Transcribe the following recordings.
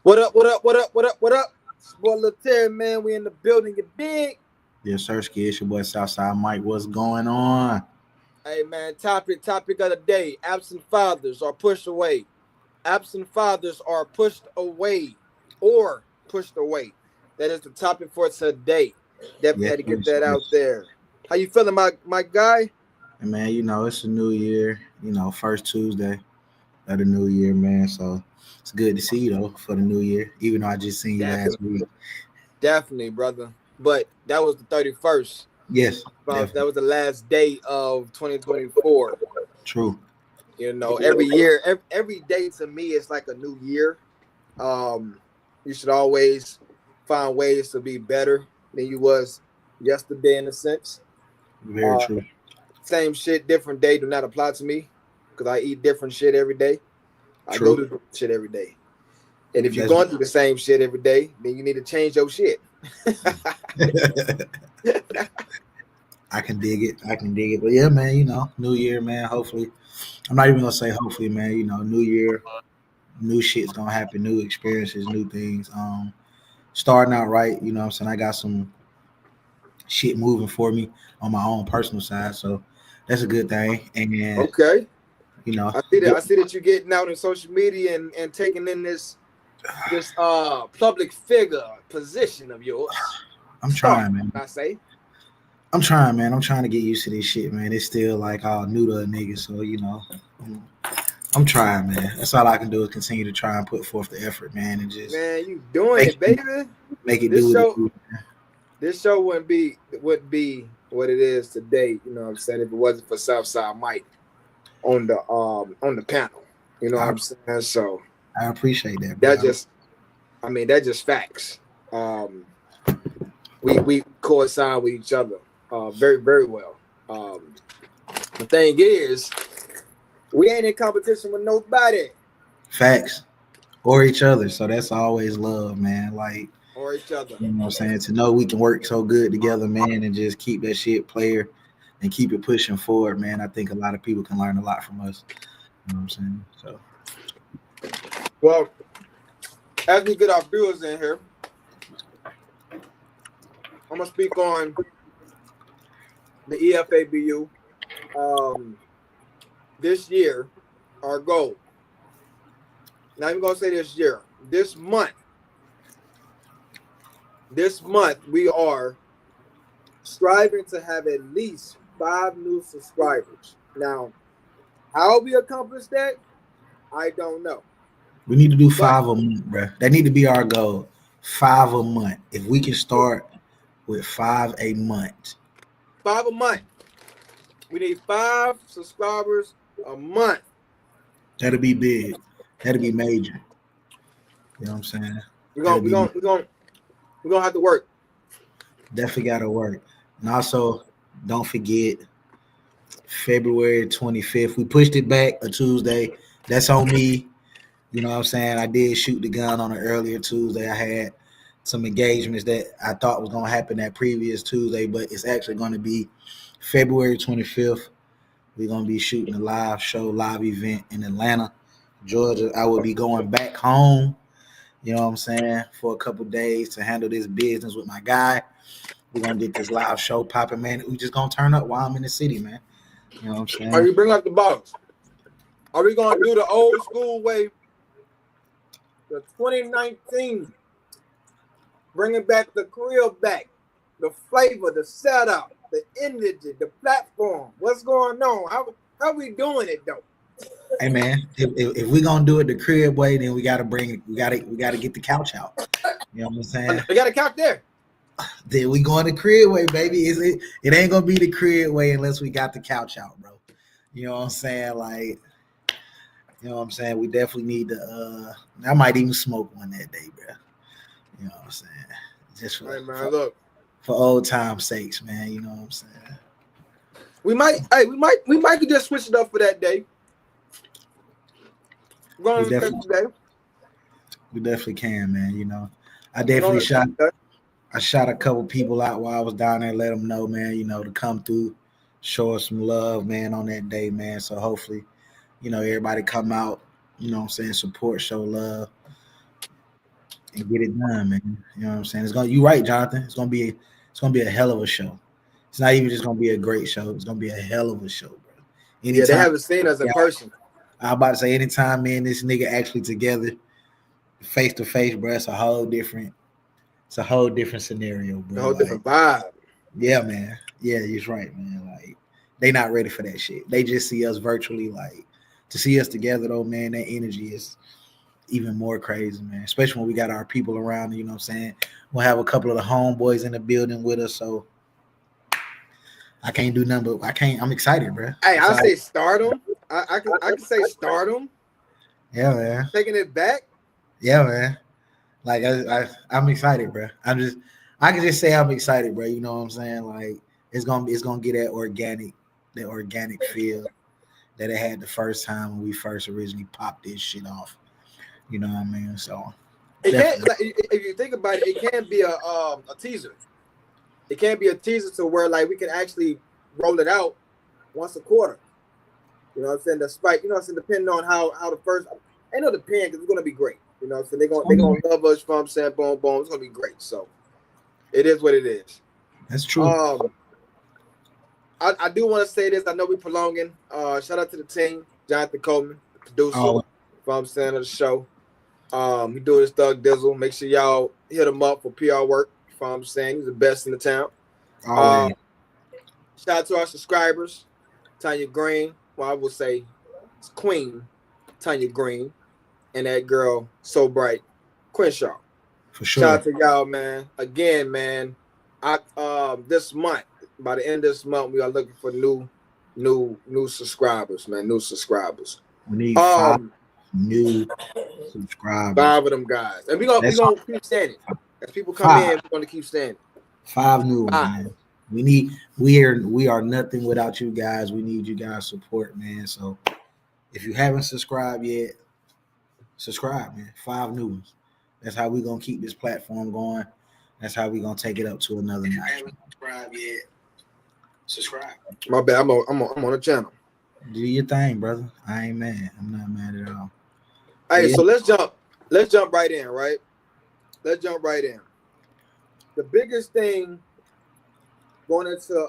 What up, what up, what up, what up, what up? It's your boy Lil Terry, man. We in the building, get big. Yes, sir, It's your boy Southside Mike. What's going on? Hey, man, topic of the day. Absent fathers are pushed away. Absent fathers are pushed away or pushed away. That is the topic for today. Definitely Yes, had to get yes, that out yes. there. How you feeling, my guy? And man, it's a new year. First Tuesday of the new year, man. So it's good to see you though for the new year. Even though I just seen you last Definitely, week. definitely, brother. But that was the 31st. Yes, That definitely was the last day of 2024. true. Every year, every day to me is like a new year. You should always find ways to be better than you was yesterday, in a sense. Very Uh, true. Same shit, different day do not apply to me because I eat different shit every day. I go True. to different shit every day. And if you're That's going through the same shit every day, then you need to change your shit. I can dig it. I can dig it. But yeah, man, new year, man. Hopefully, I'm not even gonna say hopefully, man. New year, new shit's gonna happen, new experiences, new things. Starting out right, what I'm saying, I got some shit moving for me on my own personal side. So that's a good thing. And Okay. you know, I see that. I see that you're getting out in social media and taking in this public figure position of yours. I'm Start, trying, man. I say. I'm trying, man. I'm trying to get used to this shit, man. It's still like all new to a nigga. So I'm, I'm trying, man. That's all I can do is continue to try and put forth the effort, man, and just Man, you doing make it, it, baby. make it do This what it show do. this show wouldn't be what it is today, you know what I'm saying, if it wasn't for Southside Mike on the panel. You know what I, I'm saying? So I appreciate that, that bro. just that just facts. We coincide with each other very, very well. The thing is, we ain't in competition with nobody Facts or each other. So that's always love, man. Like, or each other. what I'm saying? To know we can work so good together, man, and just keep that shit player and keep it pushing forward, man. I think a lot of people can learn a lot from us. You know what I'm saying? So Well, as we get our viewers in here, I'm gonna speak on the EFABU. This year, our goal. Not even gonna say this year. This month we are striving to have at least 5 new subscribers. Now, how we accomplish that, I don't know. we need to do But 5 a month, bro. That need to be our goal. 5 a month. If we can start with 5 a month, 5 a month. We need 5 subscribers a month. that'll be big. That'll be major. You know what I'm saying? We're gonna That'll we're be gonna we're gonna we're gonna have to work. definitely gotta work. And also, don't forget February 25th. We pushed it back a Tuesday. That's on me. You know what I'm saying? I did shoot the gun on an earlier Tuesday. I had some engagements that I thought was going to happen that previous Tuesday, but it's actually going to be February 25th. We're going to be shooting a live show, live event in Atlanta, Georgia. I will be going back home, you know what I'm saying, for a couple days to handle this business with my guy. We're going to get this live show popping, man. We just going to turn up while I'm in the city, man. You know what I'm Are saying? you bring up the box? Are we gonna do the old school way, the 2019, bringing back the crib back, the flavor, the setup, the energy, the platform? What's going on? How we doing it though? Hey man, if we're gonna do it the crib way, then we gotta bring it. We gotta get the couch out. You know what I'm saying? We got a couch there. Then we going the crib way, baby. It ain't gonna be the crib way unless we got the couch out, bro. You know what I'm saying? Like, you know what I'm saying? We definitely need to. I might even smoke one that day, bro. You know what I'm saying? Just Hey man, look, for old time's sakes, man. You know what I'm saying? we might could just switch it up for that day. We're We gonna do that definitely today. we definitely can, man. I We're definitely gonna shot. do that. I shot a couple people out while I was down there, let them know, man, to come through, show us some love, man, on that day, man. So hopefully, everybody come out, you know what I'm saying, support, show love. and get it done, man. You know what I'm saying? You right, Jonathan. It's gonna be a hell of a show. It's not even just gonna be a great show. It's gonna be a hell of a show, bro. Yeah, they haven't seen us in person. I'm about to say, anytime me and this nigga actually together, face to face, bro, it's a whole different scenario, bro. A whole different vibe. Yeah, man. Yeah, you're right, man. Like, they not ready for that shit. They just see us virtually. Like, to see us together, though, man, that energy is even more crazy, man. Especially when we got our people around. You know what I'm saying? We'll have a couple of the homeboys in the building with us, so I can't do nothing. But I'm excited, bro. Hey, I'll say stardom. I can say stardom. Yeah, man. Taking it back. Yeah, man. Like, I'm excited, bro. I can just say I'm excited, bro. You know what I'm saying? Like, it's gonna get that organic feel that it had the first time when we first originally popped this shit off. You know what I mean? So it can't, like, if you think about it, it can't be a teaser. It can't be a teaser to where like we can actually roll it out once a quarter. You know what I'm saying? Despite, you know what I'm saying, depending on how the first, ain't no depend, because it's gonna be great. You know what I'm saying? They're gonna love us. You know what I'm saying? Boom, boom. It's gonna be great. So it is what it is. That's true. I do want to say this. I know we're prolonging. Shout out to the team, Jonathan Coleman, the producer. You know what I'm saying, of the show. He doing his Thug Dizzle. Make sure y'all hit him up for PR work. You know what I'm saying? He's the best in the town. Shout out to our subscribers, Tanya Green. Well, I will say it's Queen Tanya Green, and that girl So Bright, Quinshaw. For sure. Shout out to y'all, man. Again, man. This month, by the end of this month, we are looking for new subscribers, man. New subscribers. We need 5 new subscribers. 5 of them guys, and we gonna keep standing. As people come in, we're gonna keep standing. 5 new ones, man. We are nothing without you guys. We need you guys' support, man. So if you haven't subscribed yet, subscribe, man. 5 new ones. That's how we're gonna keep this platform going. That's how we're gonna take it up to another notch. If you haven't subscribed yet, subscribe. My bad. I'm on the channel. Do your thing, brother. I ain't mad. I'm not mad at all. Hey, so let's jump right in, right? Let's jump right in. The biggest thing going into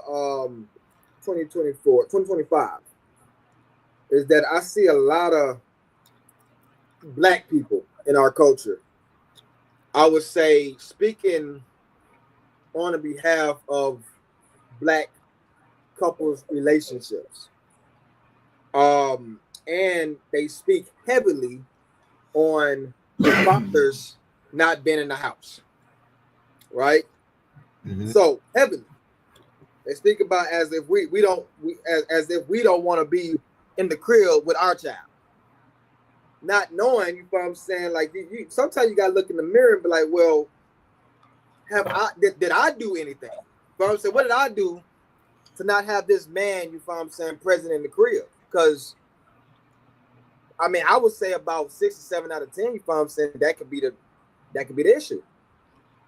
2025 is that I see a lot of Black people in our culture. I would say, speaking on the behalf of Black couples' relationships, and they speak heavily on the fathers not being in the house, right? Mm-hmm. So heavily, they speak about as if we don't want to be in the crib with our child, not knowing, you know what I'm saying? Like, you sometimes you gotta look in the mirror and be like, well, did I do anything? You know what I'm saying? What did I do to not have this man, you know what I'm saying, present in the crib? Because I mean, I would say about 6 or 7 out of 10, you know what I'm saying, that could be the issue.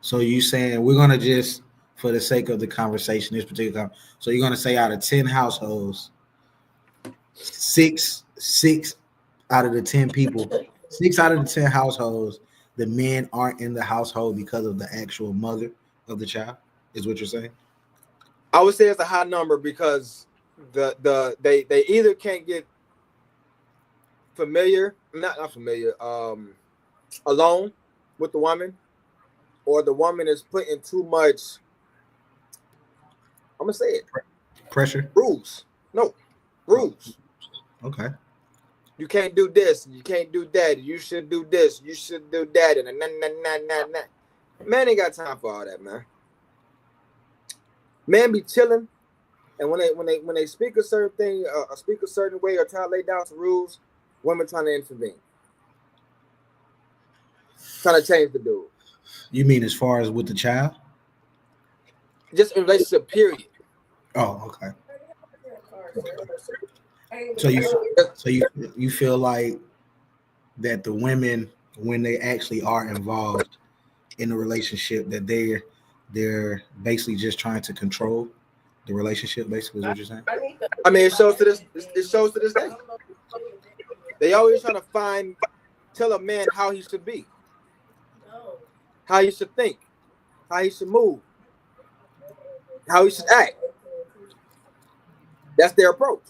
So you saying we're gonna just, for the sake of the conversation, this particular so you're gonna say out of 10 households, 6 out of the 10 people, 6 out of the 10 households, the men aren't in the household because of the actual mother of the child, is what you're saying? I would say it's a high number because they either can't get not familiar, alone with the woman, or the woman is putting too much, I'm gonna say it, pressure, rules. Okay. You can't do this, you can't do that, you should do this, you should do that, and nah. Man ain't got time for all that, man. Man be chilling, and when they speak a certain thing, speak a certain way, or try to lay down some rules, women trying to intervene, trying to change the dude. You mean as far as with the child? Just in relationship, period. Oh, okay. So you feel like that the women, when they actually are involved in a relationship, that they're basically just trying to control the relationship, basically, is what you're saying? I mean, it shows to this day. They always trying to tell a man how he should be. how he should think, how he should move, how he should act. That's their approach.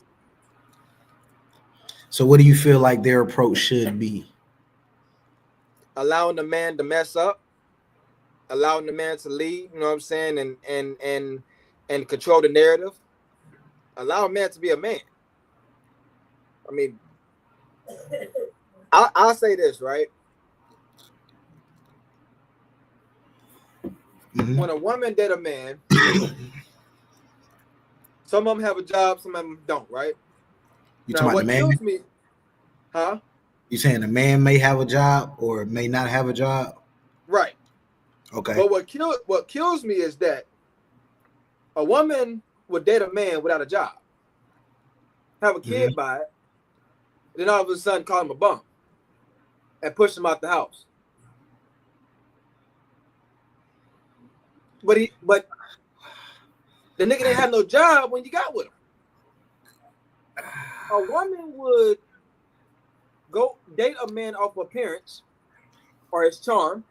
So what do you feel like their approach should be? Allowing the man to mess up, allowing the man to lead, you know what I'm saying, and control the narrative. Allow a man to be a man. I mean, I'll say this, right? Mm-hmm. When a woman date a man, some of them have a job, some of them don't, right? You Now, talking about what the man? kills me, huh? You saying the man may have a job or may not have a job? Right. Okay. But what kills me is that a woman would date a man without a job, have a kid by it, then all of a sudden call him a bum and push him out the house. But the nigga didn't have no job when you got with him. A woman would go date a man off appearance or his charm,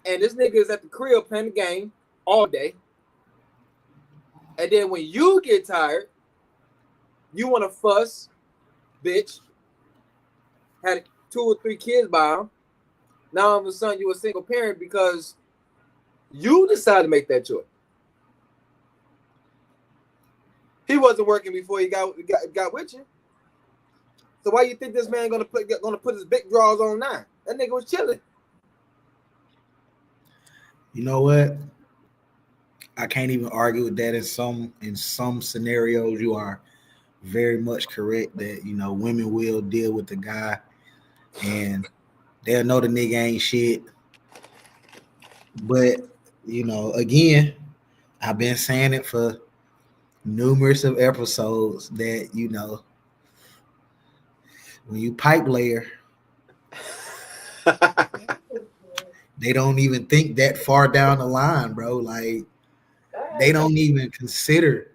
and this nigga is at the crib playing the game all day. And then when you get tired, you want to fuss, bitch. Had 2 or 3 kids by him. Now all of a sudden you're a single parent because you decided to make that choice. He wasn't working before he got with you. So why you think this man gonna put his big drawers on now? That nigga was chilling. You know what? I can't even argue with that. In some scenarios, you are very much correct that, you know, women will deal with the guy and they'll know the nigga ain't shit. But, you know, again, I've been saying it for numerous of episodes that, you know, when you pipe layer, they don't even think that far down the line, bro. Like, they don't even consider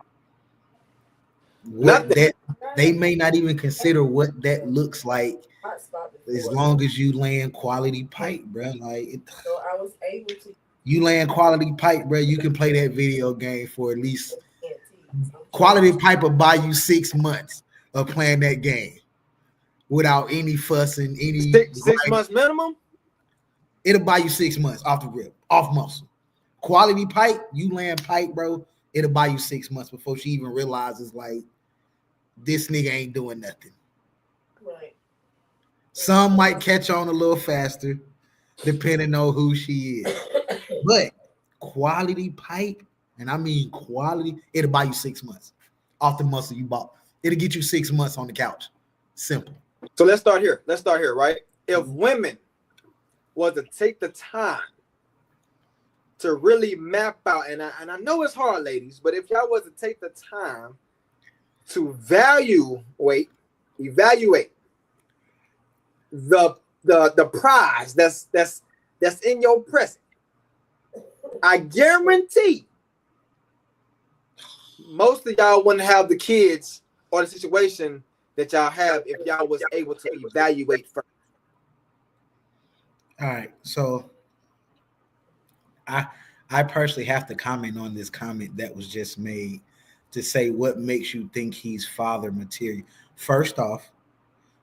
what that, they may not even consider what that looks like as long as you laying quality pipe, bro. Like, so I was able to. You laying quality pipe, bro, you can play that video game for at least quality pipe will buy you 6 months of playing that game without any fussing, any 6 months minimum. It'll buy you 6 months off the rip, off muscle. Quality pipe, you laying pipe, bro. It'll buy you 6 months before she even realizes like this nigga ain't doing nothing. Right. Some might catch on a little faster, depending on who she is. But quality pipe, and I mean quality, it'll buy you 6 months off the muscle you bought. It'll get you 6 months on the couch. Simple. So let's start here, right? If women was to take the time to really map out, and I know it's hard, ladies, but if y'all was to take the time to evaluate the prize that's in your present, I guarantee most of y'all wouldn't have the kids or the situation that y'all have if y'all was able to evaluate first. All right, so I personally have to comment on this comment that was just made to say what makes you think he's father material. First off,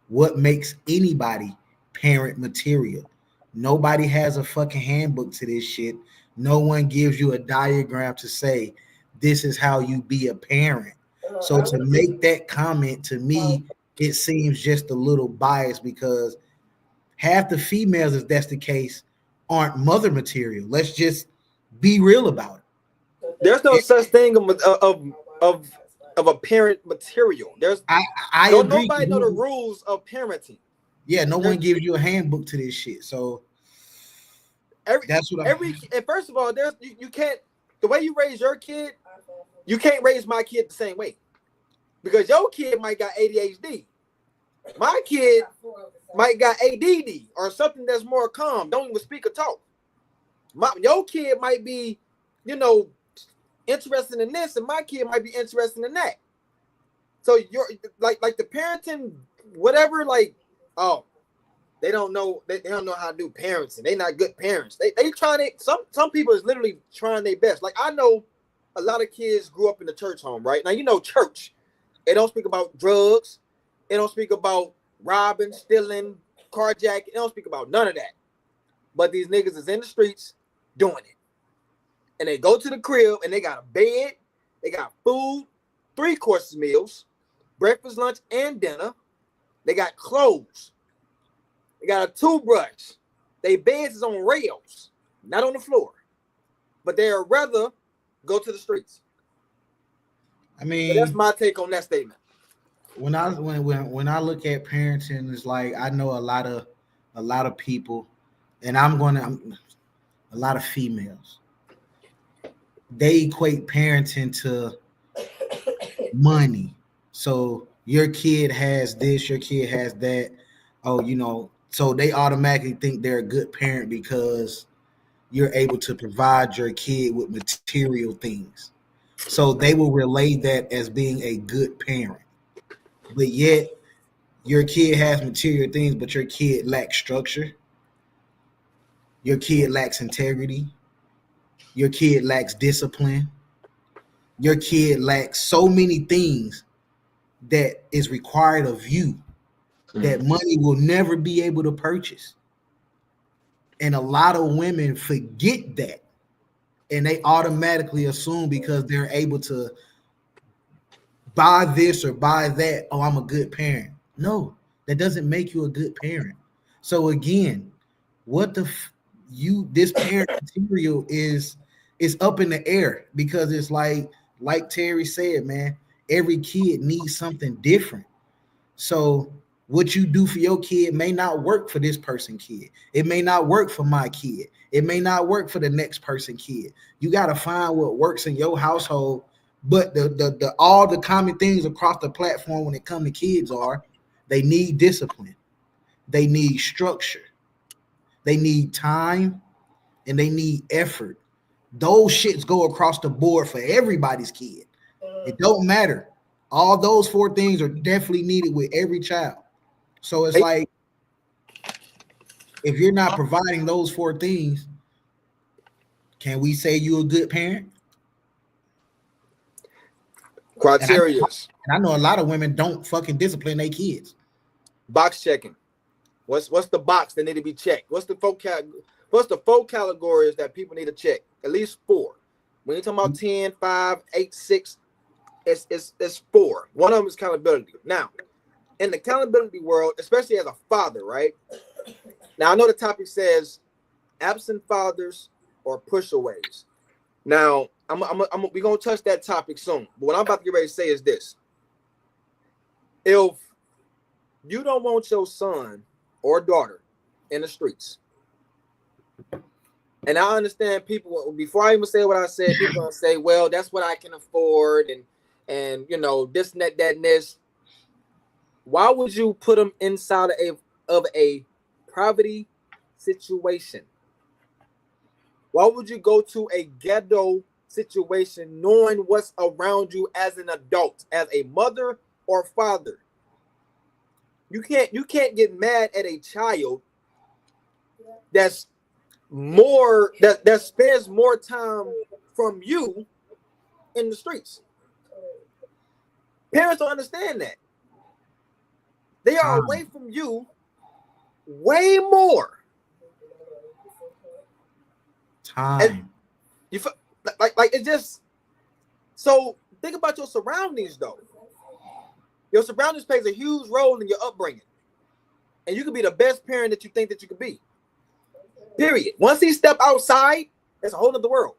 what makes anybody parent material? Nobody has a fucking handbook to this shit. No one gives you a diagram to say this is how you be a parent. So to make that comment, to me, it seems just a little biased because half the females, if that's the case, aren't mother material. Let's just be real about it. There's no such thing of a parent material. I agree. Nobody know the rules of parenting. Yeah, no one gives you a handbook to this shit. So first of all, you can't, the way you raise your kid, you can't raise my kid the same way. Because your kid might got ADHD. My kid might got ADD or something that's more calm. Don't even speak or talk. Your kid might be, interested in this, and my kid might be interested in that. So you're like the parenting, whatever, like, oh, they don't know they don't know how to do parenting. They not good parents. They trying to some people is literally trying their best. Like I know a lot of kids grew up in the church home, right? Now you know church. They don't speak about drugs. They don't speak about robbing, stealing, carjacking. They don't speak about none of that. But these niggas is in the streets doing it. And they go to the crib and they got a bed, they got food, 3-course meals, breakfast, lunch, and dinner. They got clothes. They got a toothbrush. Their beds is on rails, not on the floor. But they'd rather go to the streets. I mean, So that's my take on that statement. When I look at parenting, it's like I know a lot of people, and a lot of females. They equate parenting to money. So your kid has this, your kid has that. Oh, you know, so they automatically think they're a good parent because you're able to provide your kid with material things. So they will relay that as being a good parent. But yet your kid has material things, but your kid lacks structure. Your kid lacks integrity. Your kid lacks discipline. Your kid lacks so many things that is required of you that money will never be able to purchase. And a lot of women forget that. And they automatically assume because they're able to buy this or buy that, oh, I'm a good parent. No, that doesn't make you a good parent. So again, what this parent material is up in the air because it's like Terry said, man, every kid needs something different. So what you do for your kid may not work for this person's kid. It may not work for my kid. It may not work for the next person's kid. You got to find what works in your household. But the all the common things across the platform when it comes to kids are they need discipline, they need structure, they need time, and they need effort. Those shits go across the board for everybody's kid. It don't matter. All those 4 things are definitely needed with every child. So it's like if you're not providing those 4 things, can we say you're a good parent? Criteria. And I know a lot of women don't fucking discipline their kids. Box checking. What's the box that need to be checked? What's the 4 categories that people need to check? At least 4. When you're talking about 10, 5, 8, 6, it's 4. One of them is accountability. Now, in the accountability world, especially as a father, right? Now I know the topic says absent fathers or pushaways. Now we're gonna touch that topic soon. But what I'm about to get ready to say is this: if you don't want your son or daughter in the streets, and I understand people before I even say what I said, people gonna say, "Well, that's what I can afford," and you know this and that and this. Why would you put them inside of a poverty situation? Why would you go to a ghetto situation knowing what's around you as an adult, as a mother or father? You can't get mad at a child that's more that spends more time from you in the streets. Parents don't understand that. They are away from you way more. Time. You like it's just so think about your surroundings though. Your surroundings plays a huge role in your upbringing. And you can be the best parent that you think that you can be. Period. Once he step outside, it's a whole other world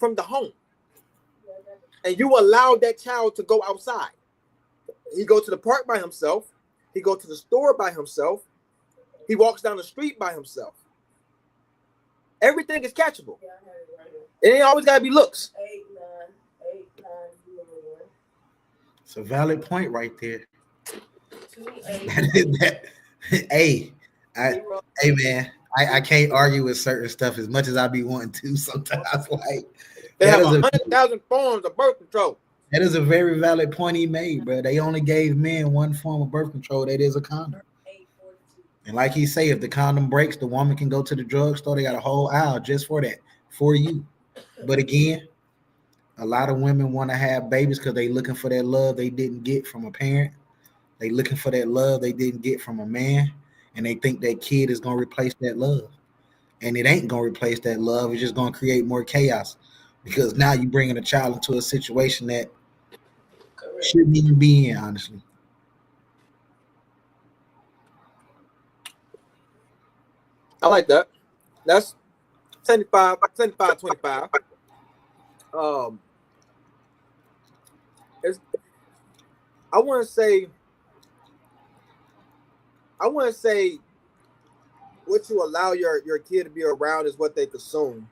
from the home. And you allow that child to go outside. He go to the park by himself. He go to the store by himself. He walks down the street by himself. Everything is catchable. It ain't always gotta be looks. It's a valid point right there. Hey, man, I can't argue with certain stuff as much as I be wanting to sometimes. Like they have 100,000 forms of birth control. That is a very valid point he made, bro. They only gave men one form of birth control. That is a condom. And like he say, if the condom breaks, the woman can go to the drugstore. They got a whole aisle just for that, for you. But again, a lot of women want to have babies because they looking for that love they didn't get from a parent. They looking for that love they didn't get from a man. And they think that kid is going to replace that love. And it ain't going to replace that love. It's just going to create more chaos. Because now you're bringing a child into a situation that shouldn't even be in, honestly. I like that. That's 75, 25. It's, I want to say what you allow your kid to be around is what they consume.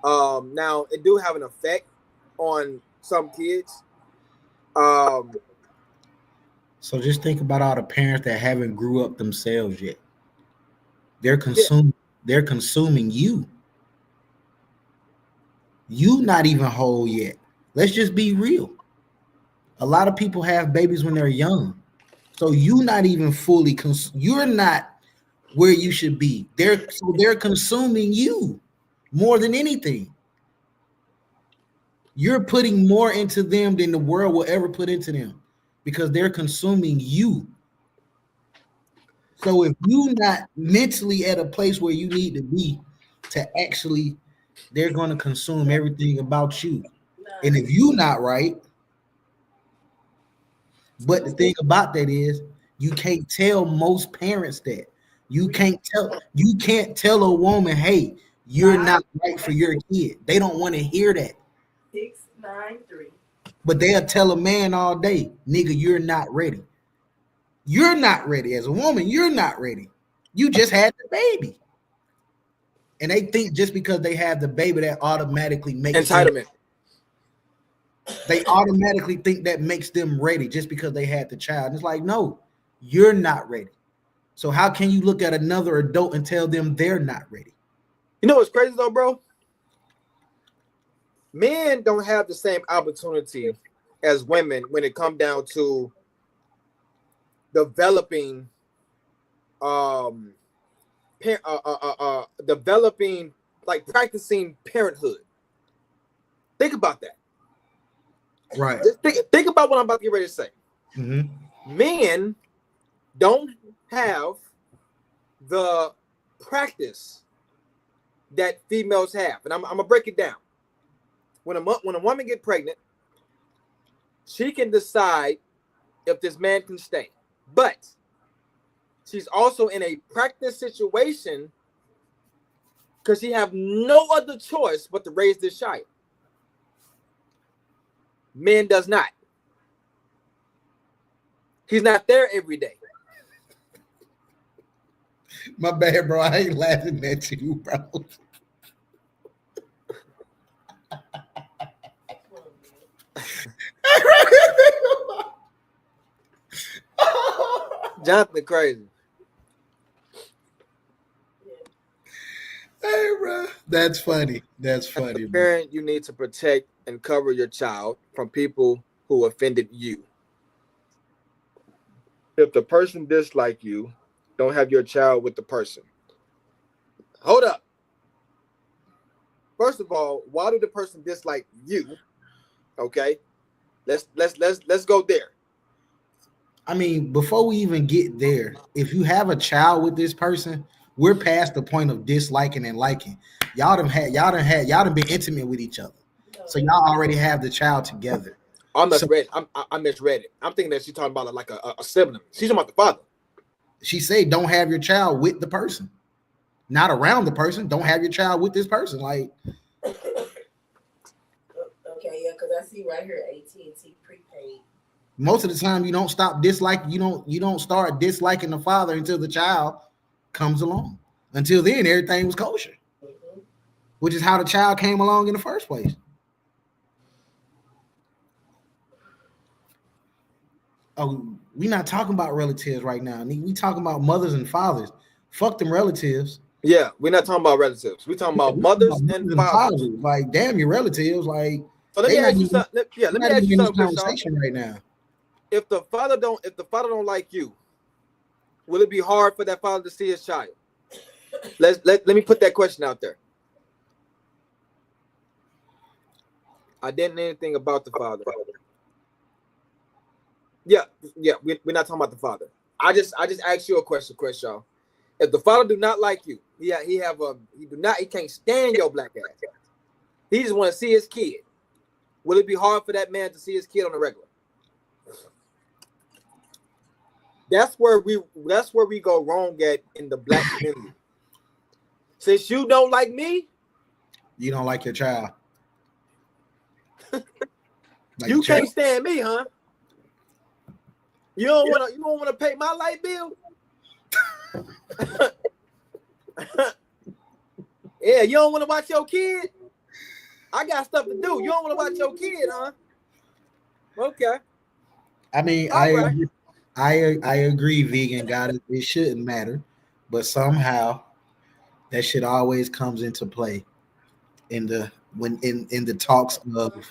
Now it do have an effect on some kids. So just think about all the parents that haven't grew up themselves yet. They're consuming you. You not even whole yet. Let's just be real. A lot of people have babies when they're young. So you not even fully you're not where you should be. They're consuming you more than anything. You're putting more into them than the world will ever put into them because they're consuming you. So if you're not mentally at a place where you need to be to actually, they're going to consume everything about you. And if you're not right, but the thing about that is you can't tell most parents that. You can't tell a woman, hey, you're not right for your kid. They don't want to hear that. 693. But they'll tell a man all day, nigga, you're not ready. You're not ready. As a woman, you're not ready. You just had the baby. And they think just because they have the baby, that automatically makes entitlement. They automatically think that makes them ready just because they had the child. And it's like, no, you're not ready. So how can you look at another adult and tell them they're not ready? You know what's crazy though, bro? Men don't have the same opportunity as women when it comes down to developing like practicing parenthood. Think about that. Right. Just think about what I'm about to get ready to say. Mm-hmm. Men don't have the practice that females have, and I'm gonna break it down. When a woman get pregnant, she can decide if this man can stay, but she's also in a practice situation because she have no other choice but to raise this child. Men does not. He's not there every day. My bad, bro. I ain't laughing at you, bro. Jonathan crazy. Hey, bro. That's funny. That's funny. As a parent, you need to protect and cover your child from people who offended you. If the person dislike you, don't have your child with the person. Hold up. First of all, why do the person dislike you? Okay, let's go there. I mean, before we even get there, if you have a child with this person, we're past the point of disliking and liking. Y'all done been intimate with each other, so y'all already have the child together. I misread it. I'm thinking that she's talking about like a sibling. She's talking about the father. She said, "Don't have your child with the person, not around the person. Don't have your child with this person." Like, okay, yeah, because I see right here AT&T prepaid. Most of the time, you don't stop disliking. You don't start disliking the father until the child comes along. Until then, everything was kosher, which is how the child came along in the first place. Oh, we're not talking about relatives right now. We talking about mothers and fathers. Fuck them relatives. Yeah, we're not talking about relatives. We're talking about mothers and fathers. Like, damn your relatives. Like, so let me ask you something. Yeah, let me ask you something. Conversation right now. If the father don't like you, will it be hard for that father to see his child? Let me put that question out there. I didn't know anything about the father. Yeah, we're not talking about the father. I just asked you a question, Chris Shaw. If the father do not like you, he can't stand your black ass. He just want to see his kid. Will it be hard for that man to see his kid on the regular? That's where we go wrong at in the black community. Since you don't like me, You don't like your child. you can't stand me, huh? You don't want to pay my light bill? Yeah, you don't want to watch your kid? I got stuff to do. You don't want to watch your kid, huh? Okay. I mean, I agree, vegan God, it shouldn't matter, but somehow that shit always comes into play in the talks of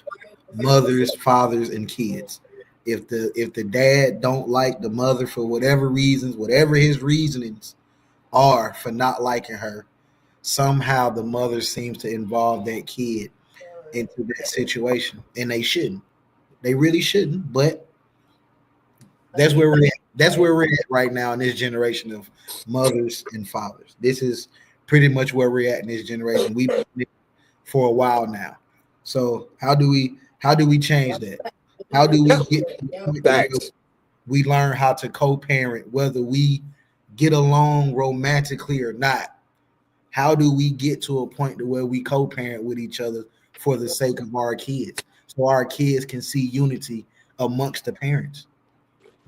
mothers, fathers, and kids. If the dad don't like the mother for whatever reasons, whatever his reasonings are for not liking her, somehow the mother seems to involve that kid into that situation, and they shouldn't. They really shouldn't, but that's where we're at. That's where we're at right now in this generation of mothers and fathers. This is pretty much where we're at in this generation. We've been it for a while now. So how do we change that? How do we get to the point where we learn how to co-parent, whether we get along romantically or not? How do we get to a point to where we co-parent with each other for the sake of our kids, so our kids can see unity amongst the parents?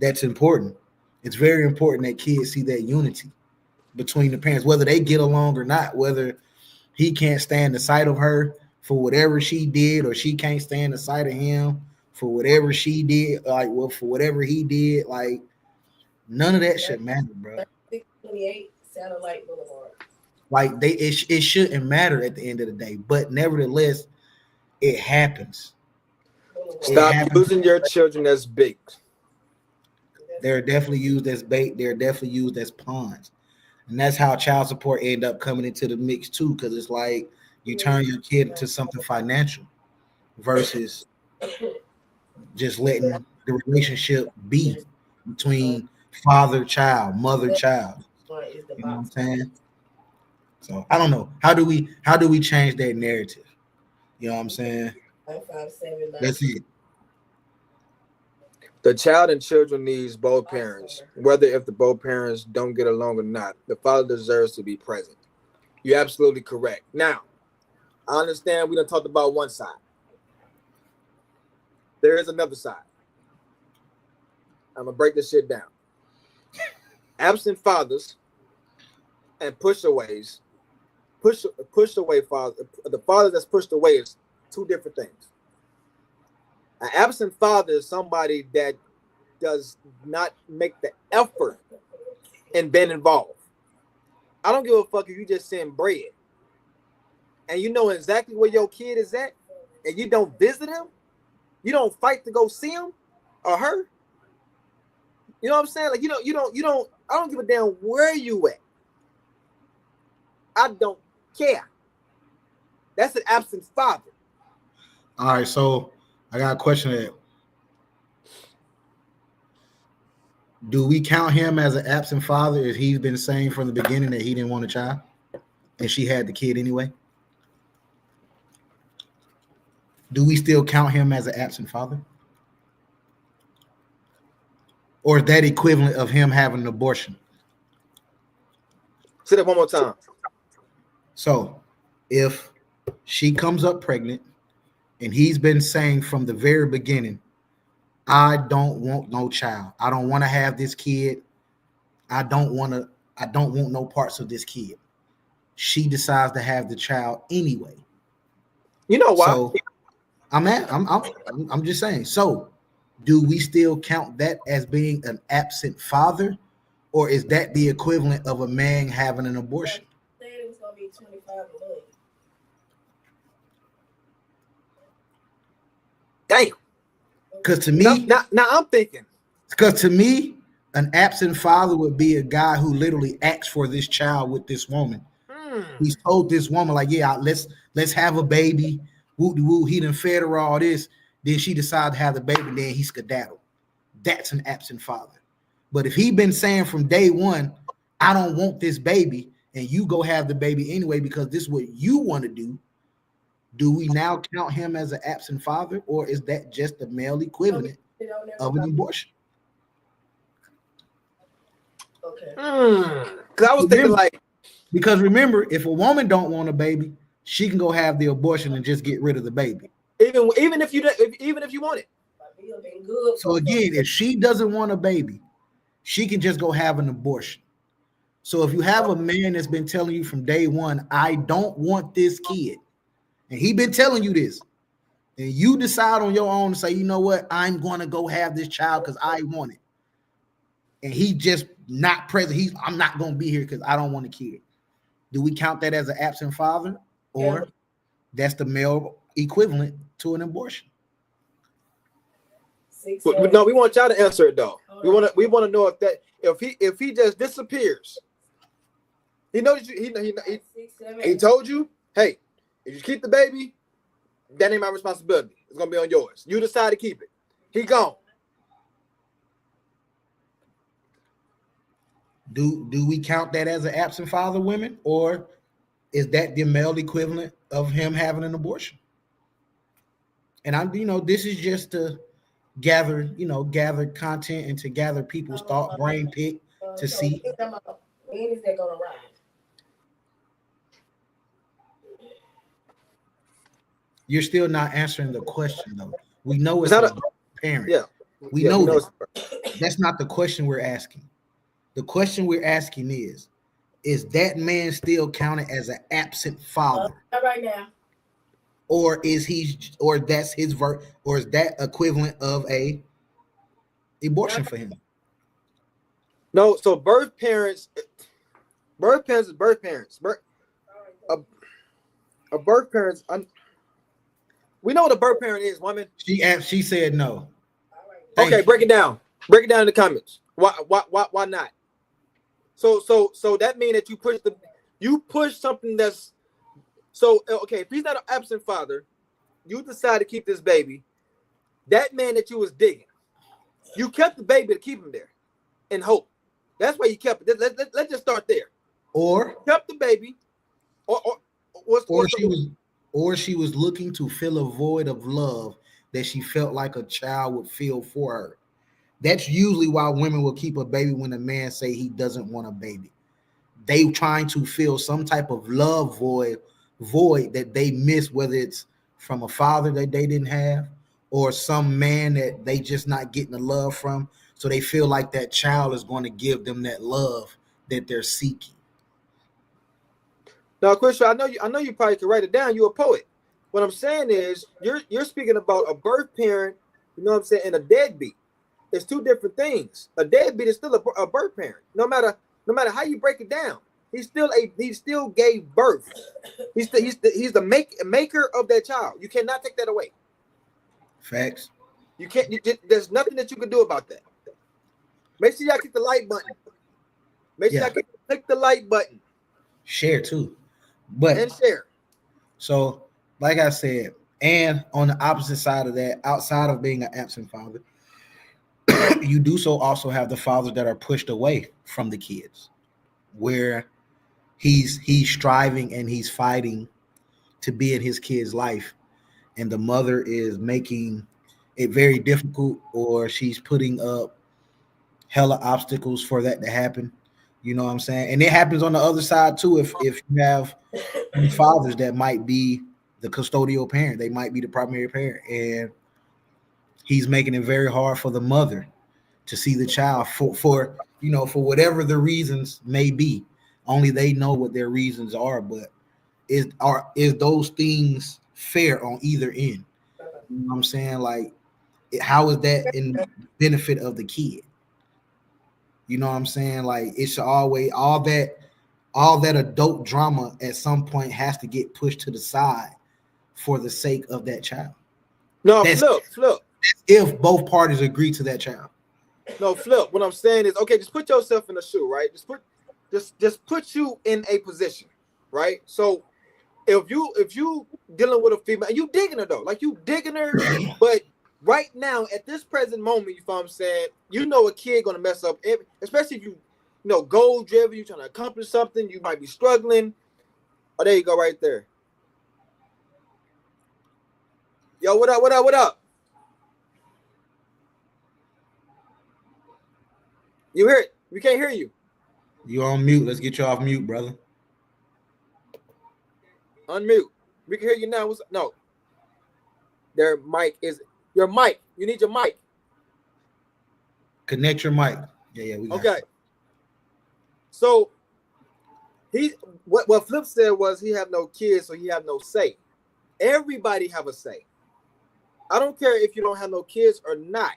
That's important. It's very important that kids see that unity between the parents, whether they get along or not, whether he can't stand the sight of her for whatever she did, or she can't stand the sight of him for whatever she did, for whatever he did. Like, none of that should matter, bro. 628 Satellite Boulevard. Like, it shouldn't matter at the end of the day, but nevertheless, it happens. Stop using your children as bait. They're definitely used as bait. They're definitely used as pawns. And that's how child support end up coming into the mix too, because it's like you turn your kid into something financial versus just letting the relationship be between father-child, mother-child. You know what I'm saying? So I don't know. How do we change that narrative? You know what I'm saying? That's it. The child and children needs both parents, whether if the both parents don't get along or not. The father deserves to be present. You're absolutely correct. Now, I understand we done talked about one side. There is another side. I'm gonna break this shit down. Absent fathers and pushaways. Pushed away father. The father that's pushed away is two different things. An absent father is somebody that does not make the effort in being involved. I don't give a fuck if you just send bread and you know exactly where your kid is at, and you don't visit him, you don't fight to go see him or her. You know what I'm saying? Like, you don't. I don't give a damn where you at. I don't care. That's an absent father. All right, so I got a question there. Do we count him as an absent father if he's been saying from the beginning that he didn't want a child and she had the kid anyway? Do we still count him as an absent father? Or is that equivalent of him having an abortion? Say that one more time. So if she comes up pregnant and he's been saying from the very beginning, I don't want no child. I don't want to have this kid. I don't want no parts of this kid. She decides to have the child anyway. You know why? So I'm just saying. So do we still count that as being an absent father, or is that the equivalent of a man having an abortion? It was gonna be 25 a month. Damn. Because to me, now I'm thinking. because to me, An absent father would be a guy who literally acts for this child with this woman. He's told this woman, like, yeah, let's have a baby. Woo woo. He done fed her all this. Then she decided to have the baby. Then he skedaddled. That's an absent father. But if he been saying from day one, I don't want this baby, and you go have the baby anyway because this is what you want to do we now count him as an absent father, or is that just the male equivalent of an abortion? Okay. Because I was thinking like, because remember, if a woman don't want a baby, she can go have the abortion and just get rid of the baby. even if you want it. So again, if she doesn't want a baby, she can just go have an abortion. So if you have a man that's been telling you from day one, I don't want this kid, and he been telling you this, and you decide on your own to say, you know what, I'm going to go have this child because I want it, and he just not present. I'm not going to be here because I don't want a kid. Do we count that as an absent father, or that's the male equivalent to an abortion? No, we want y'all to answer it though. We want to know if he just disappears. He knows he told you, hey, if you keep the baby, that ain't my responsibility. It's gonna be on yours. You decide to keep it. He gone. Do we count that as an absent father, women, or is that the male equivalent of him having an abortion? And this is just to gather content and to gather people's thought, brain pick to see. When is that gonna rise? You're still not answering the question, though. We know it's not a parent. Yeah, we know that. That's not the question we're asking. The question we're asking is that man still counted as an absent father? Not right now. Or is that's his or is that equivalent of a abortion for him? No, so birth parents is birth parents. A birth parents. We know what a birth parent is, woman. She said no. Okay, break it down. Break it down in the comments. Why not? So that means that you push something that's so okay. If he's not an absent father, you decide to keep this baby. That man that you was digging, you kept the baby to keep him there, in hope. That's why you kept it. Let's just start there. Or you kept the baby, or she was looking to fill a void of love that she felt like a child would feel for her. That's usually why women will keep a baby when a man say he doesn't want a baby. They trying to fill some type of love void that they miss, whether it's from a father that they didn't have or some man that they just not getting the love from. So they feel like that child is going to give them that love that they're seeking. Now, Christian, I know you probably could write it down. You're a poet. What I'm saying is you're speaking about a birth parent, you know what I'm saying, and a deadbeat. It's two different things. A deadbeat is still a birth parent. No matter how you break it down, he still gave birth. He's the maker of that child. You cannot take that away. Facts. You can't. There's nothing that you can do about that. Make sure y'all click the like button. Make sure y'all click the like button. Share too, and share. So, like I said, and on the opposite side of that, outside of being an absent father, you do so also have the fathers that are pushed away from the kids, where he's striving and he's fighting to be in his kid's life, and the mother is making it very difficult, or she's putting up hella obstacles for that to happen. You know what I'm saying? And it happens on the other side too. If you have fathers that might be the custodial parent, they might be the primary parent, and he's making it very hard for the mother to see the child for whatever the reasons may be. Only they know what their reasons are, but is those things fair on either end? You know what I'm saying? Like, how is that in benefit of the kid? You know what I'm saying? Like, it should always all that adult drama at some point has to get pushed to the side for the sake of that child. No, look. If both parties agree to that child. No, Flip. What I'm saying is, okay, just put yourself in the shoe, right? Just put you in a position, right? So if you dealing with a female, you digging her though, like you digging her, but right now at this present moment, you know what I'm saying, you know a kid gonna mess up, especially if you know goal driven, you trying to accomplish something, you might be struggling. Oh, there you go, right there. Yo, what up? What up? What up? You hear it? We can't hear you. You on mute. Let's get you off mute, brother. Unmute. We can hear you now. No. Their mic is your mic. You need your mic. Connect your mic. Yeah, we got okay. You. So what Flip said was he have no kids, so he have no say. Everybody have a say. I don't care if you don't have no kids or not.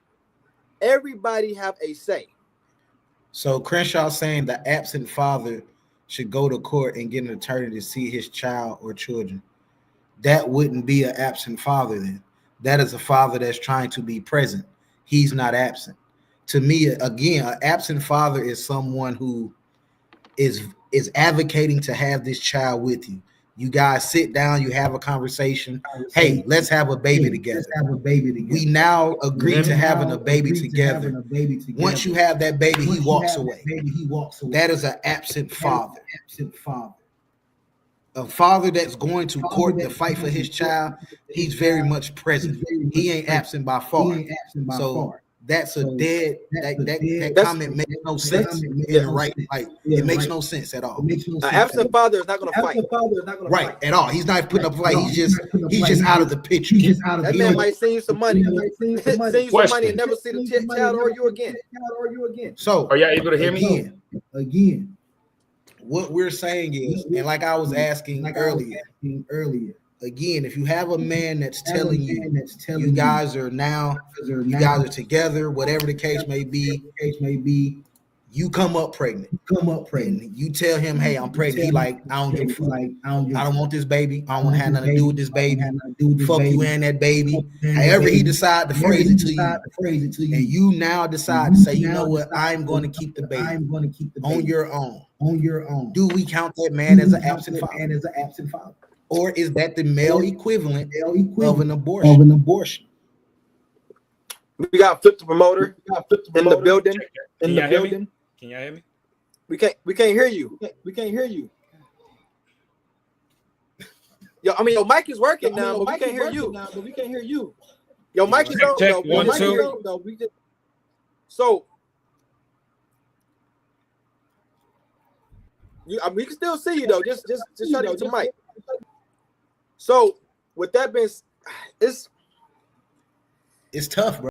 Everybody have a say. So Crenshaw saying the absent father should go to court and get an attorney to see his child or children. That wouldn't be an absent father then. That is a father that's trying to be present. He's not absent. To me, again, an absent father is someone who is advocating to have this child with you. You guys sit down, you have a conversation. Hey, let's have a baby together. We now agree to having a baby together. Once you have that baby, he walks away. That is an absent father. A father that's going to court to fight for his child, he's very much present. He ain't absent by far. So that's a dead. That comment makes no sense in the right light. It makes no sense at all. An absent father is not going to fight. Right, at all. He's not putting up a fight. He's just out of the picture. That man might send you some money. Send you some money and never see the child or you again. So, are y'all able to hear me? Again, what we're saying is, and like I was asking earlier, again, if you have a man that's telling you you guys are together, whatever the case may be, you come up pregnant. And you tell him, hey, I'm pregnant. He like, I don't give a fuck. I don't want this baby. I don't want to have nothing to do with this baby. Fuck you and that baby. However he decide to phrase it to you. And you now decide to say, you know what, I'm going to keep the baby on your own. Do we count that man as an absent father? Or is that the male equivalent of an abortion? We got Flip the promoter in the building. Can y'all hear me? We can't hear you. We can't hear you. Yo, I mean your mic is working now, but we can't hear you. Your mic is on. Check 1 2. So we can still see you though. Just try to get your mic. So with that being, it's tough, bro.